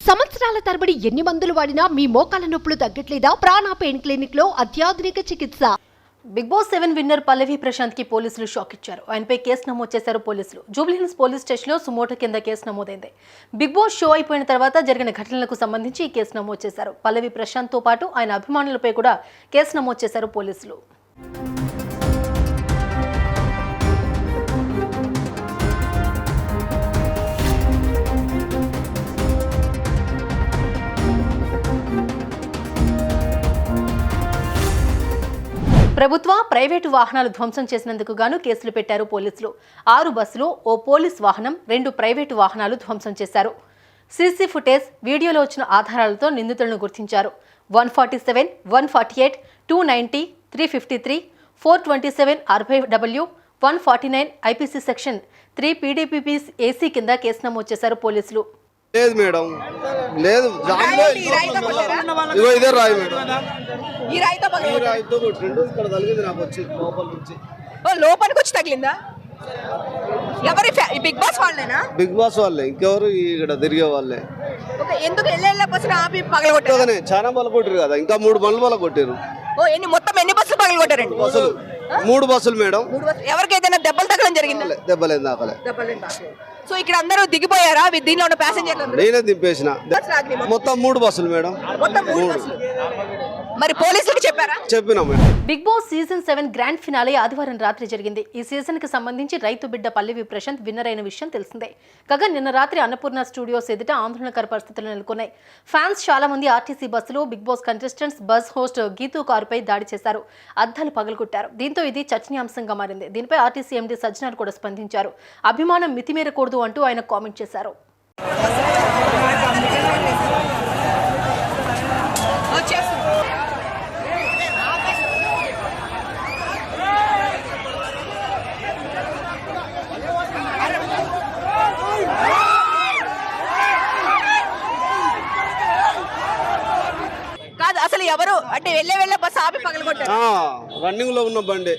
సంవత్సరాల తరబడి ఎన్ని మందులు వాడినా మీ మోకాల నొప్పులు తగ్గట్లేదా? ప్రాణ పెయిన్ క్లినిక్ లో అత్యాధునిక చికిత్స. బిగ్ బాస్ 7 విన్నర్ పల్లవి ప్రశాంత్ కి పోలీసులు షాక్ ఇచ్చారు. ఆయనపై కేసు నమోదు చేశారు పోలీసులు. జూబ్లీహిల్స్ పోలీస్ స్టేషన్ లో సుమోటో కింద కేసు నమోదైంది. బిగ్ బాస్ షో అయిపోయిన తర్వాత జరిగిన ఘటనలకు సంబంధించి ఈ కేసు నమోదు చేశారు. పల్లవి ప్రశాంత్ తో పాటు ఆయన అభిమానులపై కూడా కేసు నమోదు చేశారు పోలీసులు. ప్రభుత్వ ప్రైవేటు వాహనాలు ధ్వంసం చేసినందుకు గాను కేసులు పెట్టారు పోలీసులు. 6 బస్సులు, ఓ పోలీస్ వాహనం, 2 ప్రైవేటు వాహనాలు ధ్వంసం చేశారు. సీసీ ఫుటేజ్, వీడియోలో వచ్చిన ఆధారాలతో నిందితులను గుర్తించారు. 147, 148, 290, 353, 427 RW, 149 IPC section 3 PDPP AC కింద కేసు నమోదు చేశారు పోలీసులు. లేదు మేడం, లేదు. ఇగో ఇదే రాయి మేడం. ఈ రాయితో కొట్టిండు, ఇక్కడ తగిలింది నాకు వచ్చి లోపల నుంచి. లోపలికి వచ్చి తగిలిందా? ఎవరి బిగ్ బాస్ వాళ్ళేనా? బిగ్ బాస్ వాళ్ళే, ఇంకెవరు ఇక్కడ తిరిగే వాళ్ళే. ఎందుకు వెళ్ళే బస్సులు ఆపి పగలగొట్టారు? చాలా బల కొట్టారు కదా, ఇంకా 3 బండ్లు బల కొట్టారు. మొత్తం ఎన్ని బస్సులు పగలగొట్టారండి? బస్సులు 3 బస్సులు మేడం. ఎవరికైతే దెబ్బలు తగలం జరిగిందా? దెబ్బలేదు దాకలే. సో ఇక్కడ అందరూ దిగిపోయారా? దీనిలో ఉన్న ప్యాసింజర్లు నేనే దింపేసిన. మొత్తం 3 బస్సులు మేడం. మరి పోలీసులకు చెప్పారా? చెప్పినా madam. Bigg Boss season 7 grand finale ఆదివారం రాత్రి జరిగింది. ఈ సీజన్ కి సంబంధించి రైతు బిడ్డ పల్లవి ప్రశాంత్ విన్నర్ అయిన విషయం తెలిసిందే. కాగా నిన్న రాత్రి అన్నపూర్ణ స్టూడియోస్ ఎదుట ఆందోళనకర పరిస్థితులు నెలకొన్నాయి. ఫ్యాన్స్ చాలా మంది ఆర్టీసీ బస్సులో Bigg Boss contestants bus host Geetu కారుపై దాడి చేశారు. అద్దాలు పగలగొట్టారు. దీంతో ఇది చర్చనీయాంశంగా మారింది. దీనిపై ఆర్టీసీ ఎండీ సజ్జనార్ కూడా స్పందించారు. అభిమానం మితిమీరకూడదు అంటూ ఆయన కామెంట్ చేశారు. కాదు, అసలు ఎవరు అంటే వెళ్ళే బస్సు ఆపి పగలగొట్టారు? రన్నింగ్ లో ఉన్న బండి